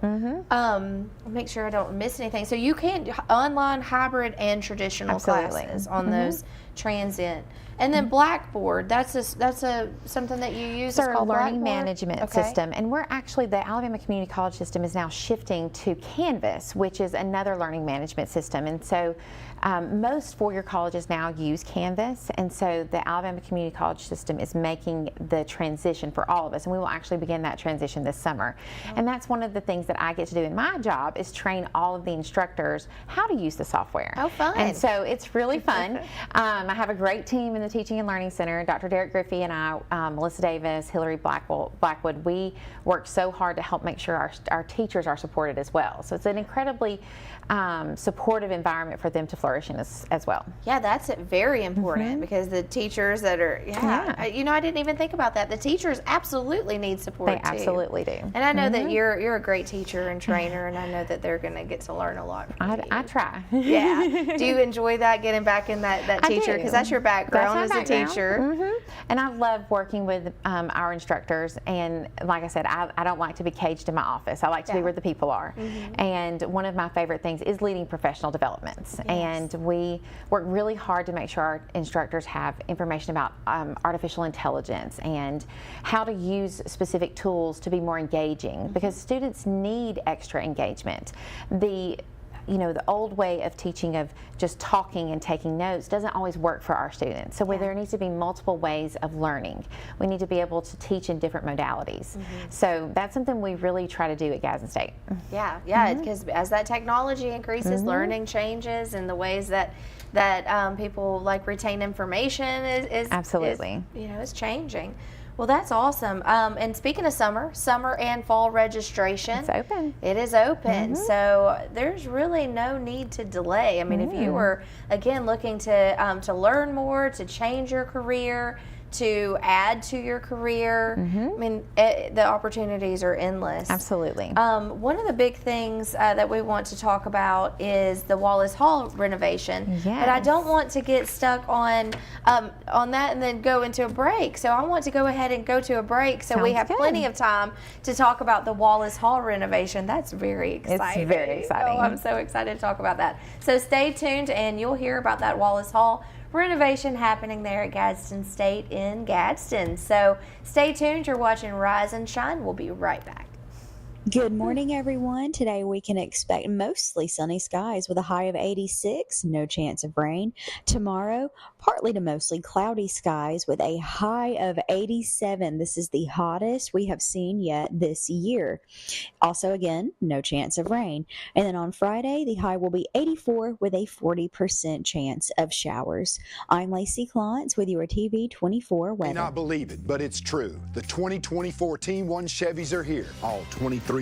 I'll make sure I don't miss anything. So you can online, hybrid, and traditional classes on those transient. And then Blackboard, that's something that you use. It's our called learning Blackboard? management system, and we're actually, the Alabama Community College system is now shifting to Canvas, which is another learning management system. And so most four-year colleges now use Canvas, and so the Alabama Community College system is making the transition for all of us, and we will actually begin that transition this summer. And that's one of the things that I get to do in my job, is train all of the instructors how to use the software. Oh, fun. And so it's really fun. I have a great team in the Teaching and Learning Center. Dr. Derek Griffey and I, Melissa Davis, Hillary Blackwood, we work so hard to help make sure our teachers are supported as well. So it's an incredibly supportive environment for them to flourish in as well. Yeah, that's very important because the teachers that are, you know, I didn't even think about that. The teachers absolutely need support They absolutely do. And I know that you're a great teacher and trainer, and I know that they're going to get to learn a lot from you. I try. Yeah. Do you enjoy that, getting back in that teacher? Because that's your background as a teacher. And I love working with our instructors. And like I said, I don't like to be caged in my office. I like to be where the people are. And one of my favorite things is leading professional developments. And we work really hard to make sure our instructors have information about artificial intelligence and how to use specific tools to be more engaging, because students need extra engagement. The old way of teaching, of just talking and taking notes, doesn't always work for our students. So where there needs to be multiple ways of learning. We need to be able to teach in different modalities. So that's something we really try to do at Gadsden State. Yeah, because as that technology increases, learning changes, and the ways that people like retain information is absolutely is changing. Well, that's awesome. And speaking of summer and fall registration, it's open. It is open. So there's really no need to delay. I mean, if you were, again, looking to learn more, to change your career, to add to your career, I mean, the opportunities are endless. Absolutely. One of the big things that we want to talk about is the Wallace Hall renovation. Yes. But I don't want to get stuck on that and then go into a break. So I want to go ahead and go to a break so we have plenty of time to talk about the Wallace Hall renovation. That's very exciting. It's very exciting. Oh, I'm so excited to talk about that. So stay tuned, and you'll hear about that Wallace Hall renovation happening there at Gadsden State in Gadsden. So stay tuned. You're watching Rise and Shine. We'll be right back. Good morning, everyone. Today we can expect mostly sunny skies with a high of 86, no chance of rain. Tomorrow, partly to mostly cloudy skies with a high of 87. This is the hottest we have seen yet this year. Also, again, no chance of rain. And then on Friday, the high will be 84 with a 40% chance of showers. I'm Lacey Klontz with your TV 24 weather. You may not believe it, but it's true. The 2024 Team 1 Chevys are here. All 2324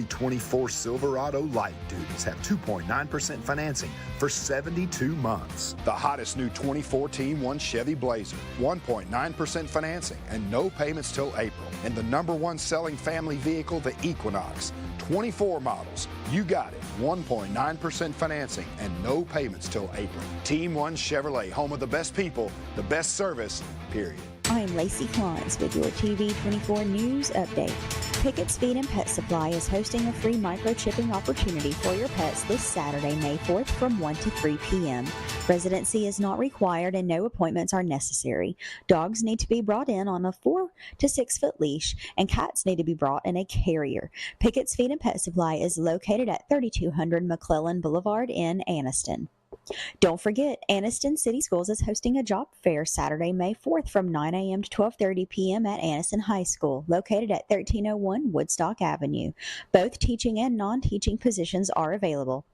Silverado light duties have 2.9% financing for 72 months. The hottest new 24 Team 1 Chevy Blazer, 1.9% financing and no payments till April. And the #1 selling family vehicle, the Equinox. 24 models. You got it. 1.9% financing and no payments till April. Team 1 Chevrolet, home of the best people, the best service, period. I'm Lacey Klontz with your TV 24 News Update. Pickett's Feed and Pet Supply is hosting a free microchipping opportunity for your pets this Saturday, May 4th from 1 to 3 p.m. Residency is not required and no appointments are necessary. Dogs need to be brought in on a 4 to 6 foot leash, and cats need to be brought in a carrier. Pickett's Feed and Pet Supply is located at 3200 McClellan Boulevard in Anniston. Don't forget, Anniston City Schools is hosting a job fair Saturday, May 4th from 9 a.m. to 12:30 p.m. at Anniston High School, located at 1301 Woodstock Avenue. Both teaching and non-teaching positions are available.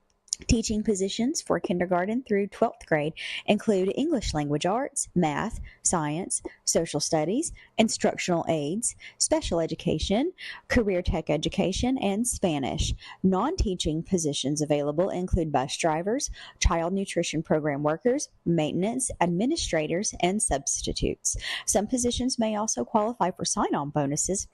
Teaching positions for kindergarten through 12th grade include English language arts, math, science, social studies, instructional aids, special education, career tech education, and Spanish. Non-teaching positions available include bus drivers, child nutrition program workers, maintenance, administrators, and substitutes. Some positions may also qualify for sign-on bonuses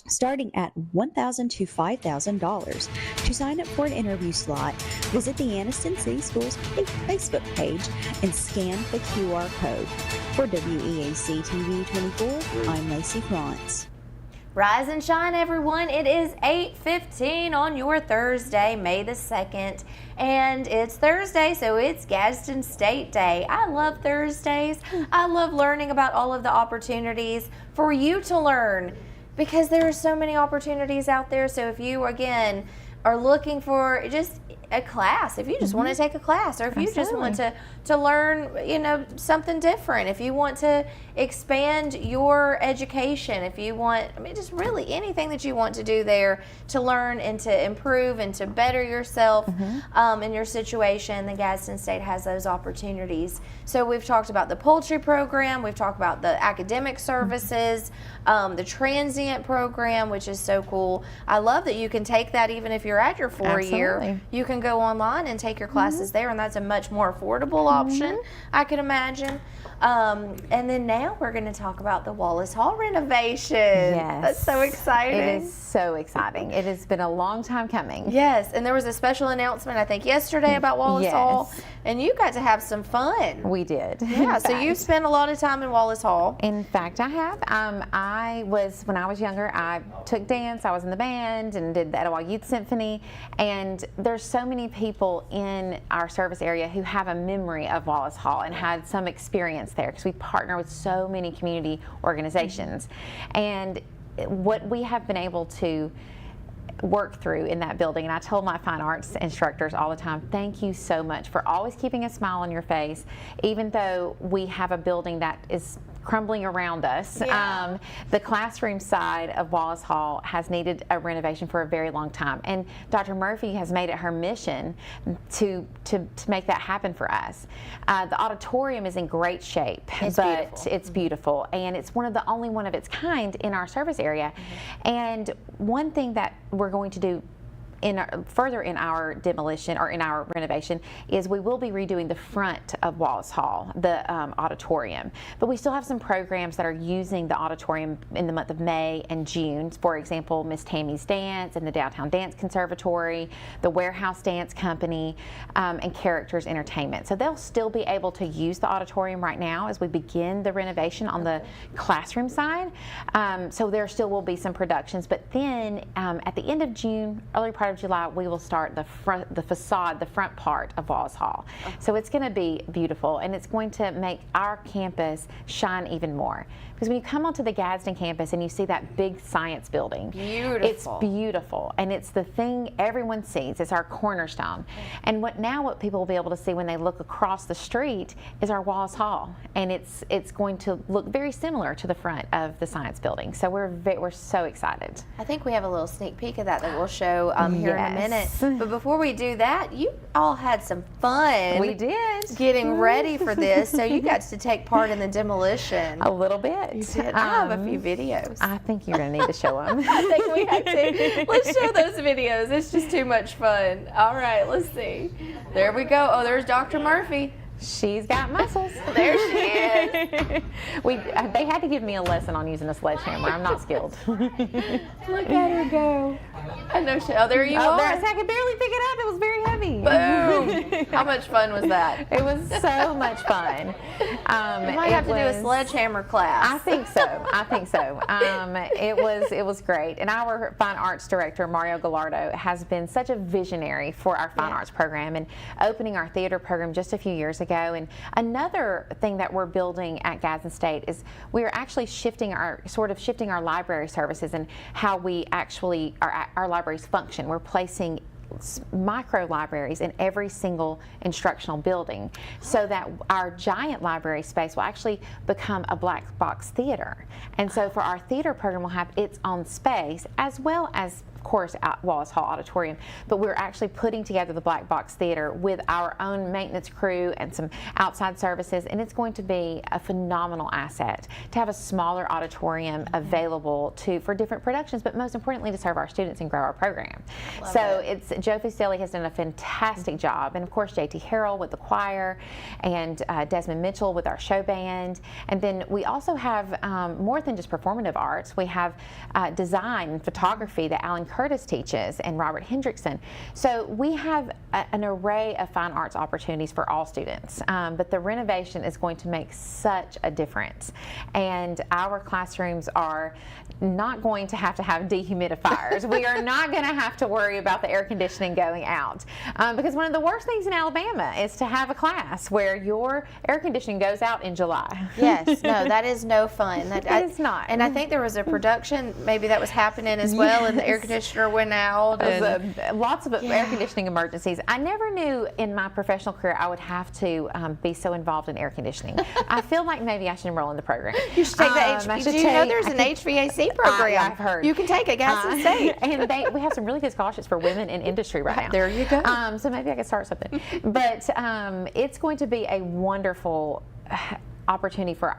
starting at $1,000 to $5,000. To sign up for an interview slot, visit the Anniston City Schools Facebook page and scan the QR code. For WEAC TV 24, I'm Lacey Krantz. Rise and shine, everyone. It is 8:15 on your Thursday, May the 2nd. And it's Thursday, so it's Gadsden State Day. I love Thursdays. I love learning about all of the opportunities for you to learn, because there are so many opportunities out there. So if you, again, are looking for just a class, if you just want to take a class, or if you just want to learn, you know, something different, if you want to expand your education, if you want, I mean, just really anything that you want to do there to learn and to improve and to better yourself in your situation, then Gadsden State has those opportunities. So we've talked about the poultry program, we've talked about the academic services, the transient program, which is so cool. I love that you can take that even if you're at your 4-year. You can go online and take your classes there, and that's a much more affordable option, I can imagine. And then now we're going to talk about the Wallace Hall renovation. Yes. That's so exciting. It is so exciting. It has been a long time coming. Yes, and there was a special announcement, I think, yesterday about Wallace Hall, and you got to have some fun. We did. Yeah, so you spent a lot of time in Wallace Hall. In fact, I have. When I was younger, I took dance, I was in the band, and did the Etowah Youth Symphony, and there's so many people in our service area who have a memory of Wallace Hall and had some experience there, because we partner with so many community organizations. And what we have been able to work through in that building, and I told my fine arts instructors all the time, thank you so much for always keeping a smile on your face, even though we have a building that is crumbling around us. The classroom side of Wallace Hall has needed a renovation for a very long time, and Dr. Murphy has made it her mission to make that happen for us. The auditorium is in great shape, it's beautiful, and it's one of the only one of its kind in our service area. And one thing that we're going to do further in our demolition or in our renovation is we will be redoing the front of Wallace Hall, the auditorium. But we still have some programs that are using the auditorium in the month of May and June. For example, Miss Tammy's Dance and the Downtown Dance Conservatory, the Warehouse Dance Company, and Characters Entertainment. So they'll still be able to use the auditorium right now as we begin the renovation on the classroom side. So there still will be some productions, but then at the end of June, early part of July, we will start the facade, the front part of Wallace Hall. So it's going to be beautiful, and it's going to make our campus shine even more. Because when you come onto the Gadsden campus and you see that big science building, it's beautiful, and it's the thing everyone sees. It's our cornerstone. And what people will be able to see when they look across the street is our Wallace Hall, and it's going to look very similar to the front of the science building. So we're so excited. I think we have a little sneak peek of that we'll show here in a minute. But before we do that, you all had some fun. We did. Getting ready for this, so you got to take part in the demolition. A little bit. You did. I have a few videos. I think you're going to need to show them. I think we have to. Let's show those videos. It's just too much fun. All right, let's see. There we go. Oh, there's Dr. Murphy. She's got muscles. There she is. They had to give me a lesson on using a sledgehammer. I'm not skilled. Look at her go. I know there you are. There, I could barely pick it up. It was very heavy. Boom. How much fun was that? It was so much fun. You might have to do a sledgehammer class. I think so. It was great. And our fine arts director, Mario Gallardo, has been such a visionary for our fine arts program and opening our theater program just a few years ago. And another thing that we're building at Gadsden State is we are actually shifting our library services and how we actually our libraries function. We're placing micro libraries in every single instructional building, so that our giant library space will actually become a black box theater. And so for our theater program, we'll have its own space as well as of course, at Wallace Hall Auditorium, but we're actually putting together the Black Box Theater with our own maintenance crew and some outside services, and it's going to be a phenomenal asset to have a smaller auditorium available for different productions, but most importantly to serve our students and grow our program. Joe Fusilli has done a fantastic job, and of course JT Harrell with the choir, and Desmond Mitchell with our show band, and then we also have more than just performative arts. We have design and photography that Alan Curtis teaches, and Robert Hendrickson. So we have an array of fine arts opportunities for all students, but the renovation is going to make such a difference, and our classrooms are not going to have dehumidifiers. We are not going to have to worry about the air conditioning going out, because one of the worst things in Alabama is to have a class where your air conditioning goes out in July. Yes, no, that is no fun. It is not. And I think there was a production maybe that was happening as well, and the air conditioner went out. Lots of air conditioning emergencies. I never knew in my professional career I would have to be so involved in air conditioning. I feel like maybe I should enroll in the program. You should take the you know there's an HVAC program? I've heard. You can take it, Gadsden State. And we have some really good scholarships for women in industry right now. There you go. So maybe I could start something. But it's going to be a wonderful opportunity for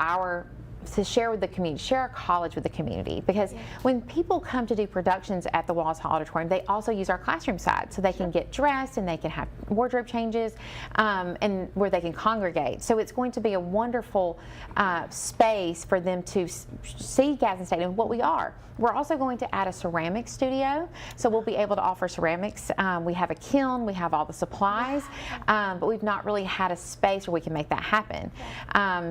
to share with the community, share our college with the community, because when people come to do productions at the Wallace Hall Auditorium, they also use our classroom side, so they can get dressed and they can have wardrobe changes, and where they can congregate. So it's going to be a wonderful space for them to see Gadsden State and what we are. We're also going to add a ceramics studio, so we'll be able to offer ceramics. We have a kiln, we have all the supplies, but we've not really had a space where we can make that happen.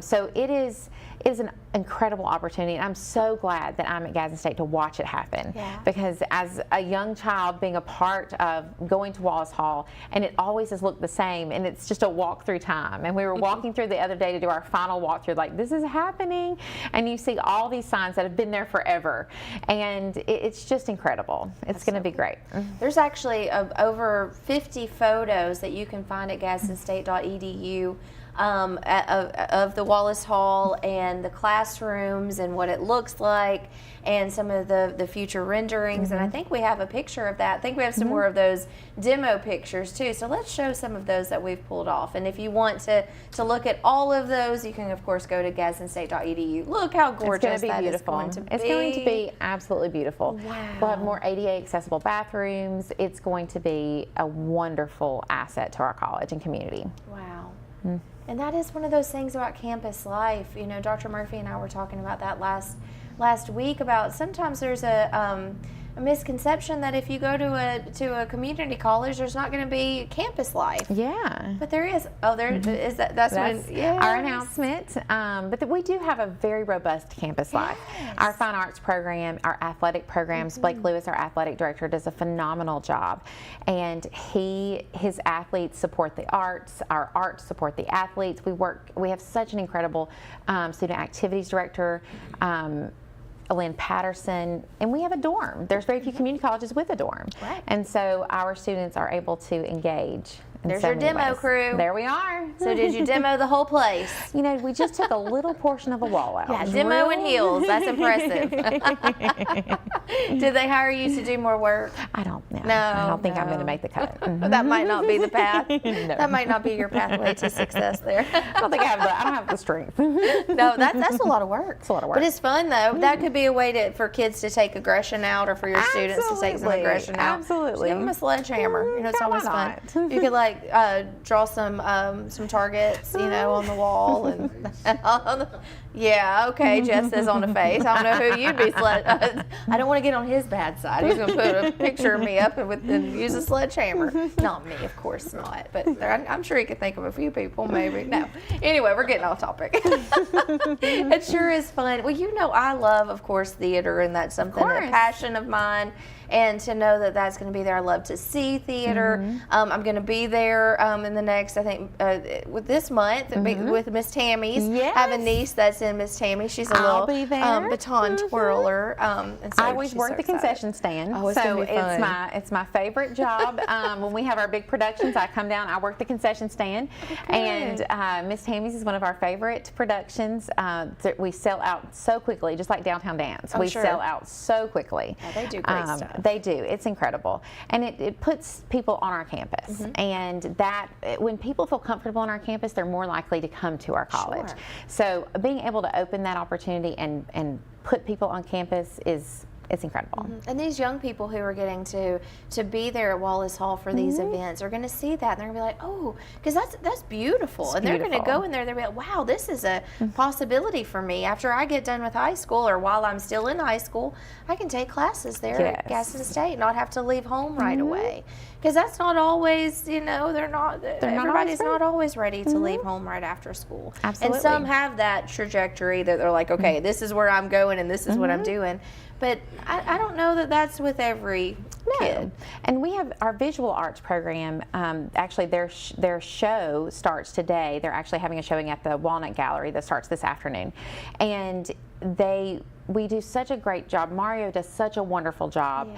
So it is an incredible opportunity, and I'm so glad that I'm at Gadsden State to watch it happen. Because as a young child, being a part of going to Wallace Hall, and it always has looked the same, and it's just a walk through time. And we were walking through the other day to do our final walkthrough, like, this is happening, and you see all these signs that have been there forever, and it's just incredible. It's going to be great. There's actually over 50 photos that you can find at GadsdenState.edu of the Wallace Hall and the classrooms and what it looks like, and some of the future renderings. And I think we have a picture of that. I think we have some more of those demo pictures too. So let's show some of those that we've pulled off. And if you want to look at all of those, you can of course go to GadsdenState.edu. Look how gorgeous that is going to be. It's going to be absolutely beautiful. Wow. We'll have more ADA accessible bathrooms. It's going to be a wonderful asset to our college and community. Wow. And that is one of those things about campus life. You know, Dr. Murphy and I were talking about that last week, about sometimes there's a misconception that if you go to a community college, there's not going to be campus life. Yeah. But there is. Oh, there is. That's when our announcement. But we do have a very robust campus life. Our fine arts program, our athletic programs. Blake Lewis, our athletic director, does a phenomenal job, and his athletes support the arts. Our arts support the athletes. We have such an incredible student activities director. Lynn Patterson, and we have a dorm. There's very few community colleges with a dorm. Right. And so our students are able to engage. There's your demo crew. There we are. So did you demo the whole place? You know, we just took a little portion of a wall out. Yeah, demo in heels. That's impressive. Did they hire you to do more work? I don't know. No, I don't think I'm going to make the cut. That might not be the path. No. That might not be your pathway to success there. I don't have the strength. No, that's a lot of work. It's a lot of work. But it's fun though. That could be a way for kids to take aggression out, or for your students to take some aggression out. Absolutely. Just give them a sledgehammer. You know, it's always fun. not? You could draw some targets, you know, on the wall and yeah, okay. Jeff says on the face. I don't know who you'd be. I don't want to get on his bad side. He's going to put a picture of me up and use a sledgehammer. Not me, of course not. But I'm sure he could think of a few people, maybe. No. Anyway, we're getting off topic. It sure is fun. Well, you know, I love, of course, theater, and that's something, a passion of mine. And to know that that's going to be there. I love to see theater. I'm going to be there there in the next, I think, with this month with Miss Tammy's. Yes. I have a niece that's in Miss Tammy. She's a I'll little be there. baton twirler. And so I always she's work so the excited. concession stand, Oh, it's so gonna be fun. it's my favorite job. When we have our big productions, I come down, I work the concession stand, and Miss Tammy's is one of our favorite productions. We sell out so quickly, just like Downtown Dance. We sure. sell out so quickly. Yeah, they do great stuff. They do. It's incredible, and it puts people on our campus, and that when people feel comfortable on our campus, they're more likely to come to our college. Sure. So being able to open that opportunity and put people on campus it's incredible. And these young people who are getting to be there at Wallace Hall for these events are going to see that, and they're going to be like, oh, because that's beautiful. It's and they're going to beautiful. go in there, they'll be like, wow, this is a possibility for me. After I get done with high school, or while I'm still in high school, I can take classes there at Gadsden State, not have to leave home right away. Because that's not always, everybody's not always ready to leave home right after school. Absolutely. And some have that trajectory that they're like, okay, this is where I'm going and this is what I'm doing. But I don't know that that's with every kid. And we have our visual arts program. Actually, their show starts today. They're actually having a showing at the Walnut Gallery that starts this afternoon. And we do such a great job. Mario does such a wonderful job.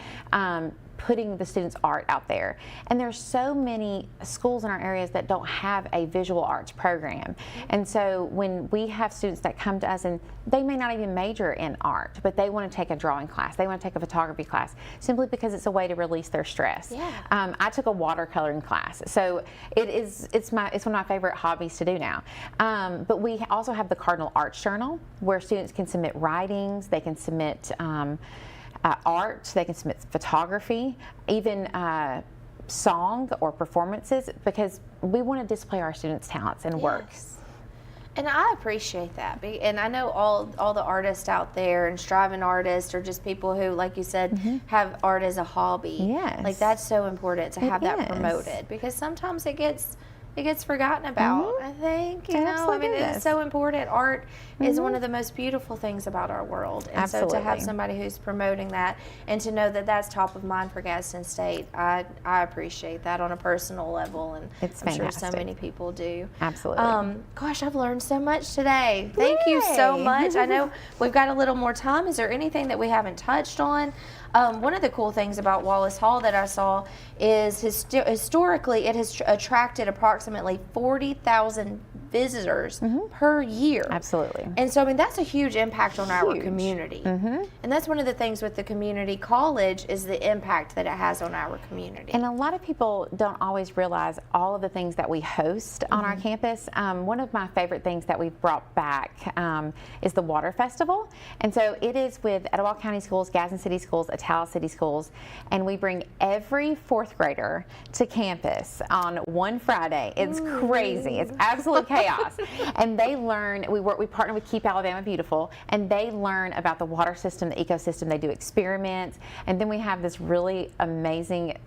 Putting the students' art out there. And there's so many schools in our areas that don't have a visual arts program. And so when we have students that come to us and they may not even major in art, but they want to take a drawing class, they want to take a photography class, simply because it's a way to release their stress. I took a watercoloring class, so it's one of my favorite hobbies to do now. But we also have the Cardinal Arts Journal, where students can submit writings, they can submit art, they can submit photography, even song or performances, because we want to display our students' talents and work. And I appreciate that. And I know all the artists out there and striving artists, or just people who, like you said, have art as a hobby. Yes. Like, that's so important to have that is. promoted, because sometimes it gets forgotten about, I think. You know, I absolutely mean, is. it's so important. Art is one of the most beautiful things about our world. And so to have Absolutely. somebody who's promoting that, and to know that that's top of mind for Gadsden State, I appreciate that on a personal level, and It's I'm sure so fantastic. many people do. Absolutely. Gosh, I've learned so much today. Thank you so Yay. much. I know we've got a little more time. Is there anything that we haven't touched on? One of the cool things about Wallace Hall that I saw is historically it has attracted approximately 40,000 visitors per year. Absolutely. And so, I mean, that's a huge impact on our Huge. community. And that's one of the things with the community college, is the impact that it has on our community. And a lot of people don't always realize all of the things that we host on our campus. One of my favorite things that we've brought back is the Water Festival. And so it is with Etowah County Schools, Gadsden City Schools, Attala City Schools, and we bring every fourth grader to campus on one Friday. It's crazy. It's absolute chaos. And they learn, we partner with Keep Alabama Beautiful, and they learn about the water system, the ecosystem. They do experiments, and then we have this really amazing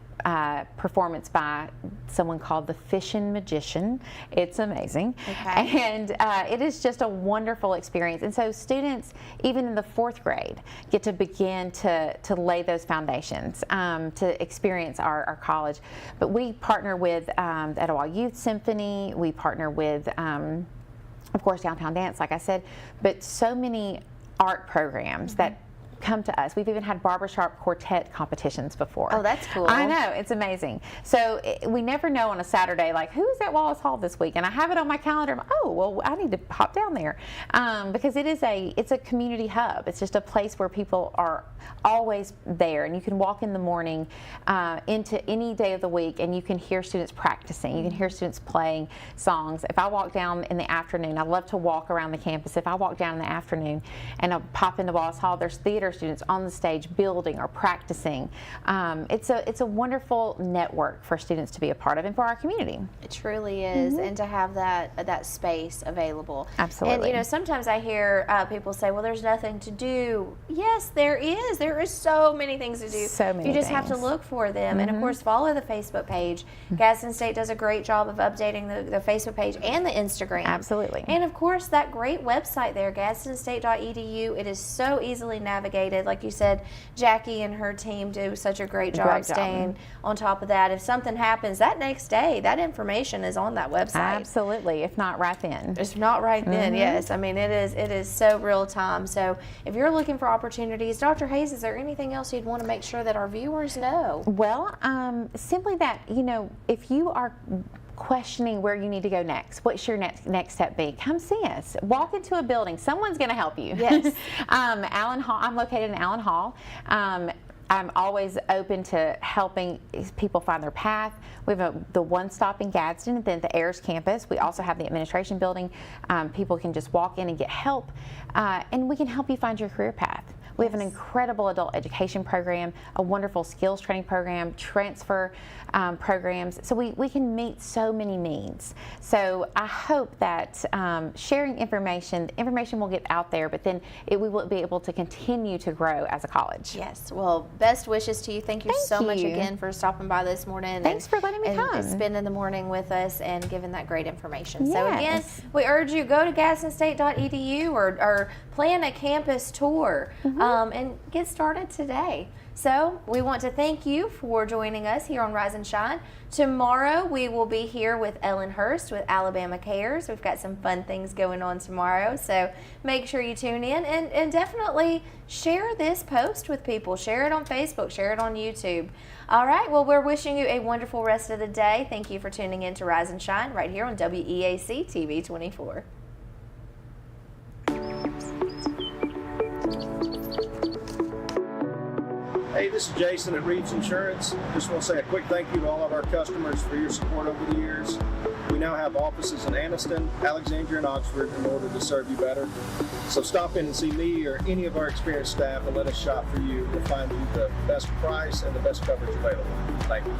performance by someone called the Fishin' Magician. It's amazing. And it is just a wonderful experience. And so students, even in the fourth grade, get to begin to lay those foundations, to experience our college. But we partner with the Etowah Youth Symphony. We partner with, of course, Downtown Dance, like I said, but so many art programs that come to us. We've even had barbershop quartet competitions before. Oh, that's cool. I know, it's amazing. So we never know on a Saturday, like, who's at Wallace Hall this week? And I have it on my calendar. Oh, well, I need to hop down there, because it's a community hub. It's just a place where people are always there, and you can walk in the morning into any day of the week, and you can hear students practicing. You can hear students playing songs. If I walk down in the afternoon, I love to walk around the campus. If I walk down in the afternoon and I pop into Wallace Hall, there's theater students on the stage building or practicing. It's a wonderful network for students to be a part of and for our community. It truly is, and to have that space available. Absolutely. And sometimes I hear people say, "Well, there's nothing to do." Yes, there is. There is so many things to do. So many You just have to things. look for them, and of course, follow the Facebook page. Gadsden State does a great job of updating the Facebook page and the Instagram. Absolutely. And of course, that great website there, GadsdenState.edu. It is so easily navigated. updated. Like you said, Jackie and her team do such a great job staying on top of that. If something happens that next day, that information is on that website. Absolutely, if not right then. If not right then, yes. I mean, it is so real time. So if you're looking for opportunities, Dr. Hayes, is there anything else you'd want to make sure that our viewers know? Well, simply that, if you are questioning where you need to go next, what's your next step be? Come see us. Walk into a building. Someone's going to help you. Yes. Allen Hall. I'm located in Allen Hall. I'm always open to helping people find their path. We have the one stop in Gadsden, and then the Ayers campus. We also have the administration building. People can just walk in and get help, and we can help you find your career path. We have an incredible adult education program, a wonderful skills training program, transfer programs. So we can meet so many needs. So I hope that sharing information will get out there, but then we will be able to continue to grow as a college. Yes. Well, best wishes to you. Thank you so much again for stopping by this morning. Thanks for letting me come. And spending the morning with us and giving that great information. Yes. So again, we urge you, go to gadsdenstate.edu or plan a campus tour. And get started today. So we want to thank you for joining us here on Rise and Shine. Tomorrow we will be here with Ellen Hurst with Alabama Cares. We've got some fun things going on tomorrow, so make sure you tune in and definitely share this post with people. Share it on Facebook, share it on YouTube. All right, well, we're wishing you a wonderful rest of the day. Thank you for tuning in to Rise and Shine right here on WEAC TV 24. Hey, this is Jason at Reeves Insurance. Just want to say a quick thank you to all of our customers for your support over the years. We now have offices in Anniston, Alexandria, and Oxford in order to serve you better. So stop in and see me or any of our experienced staff and let us shop for you. We'll find you the best price and the best coverage available. Thank you.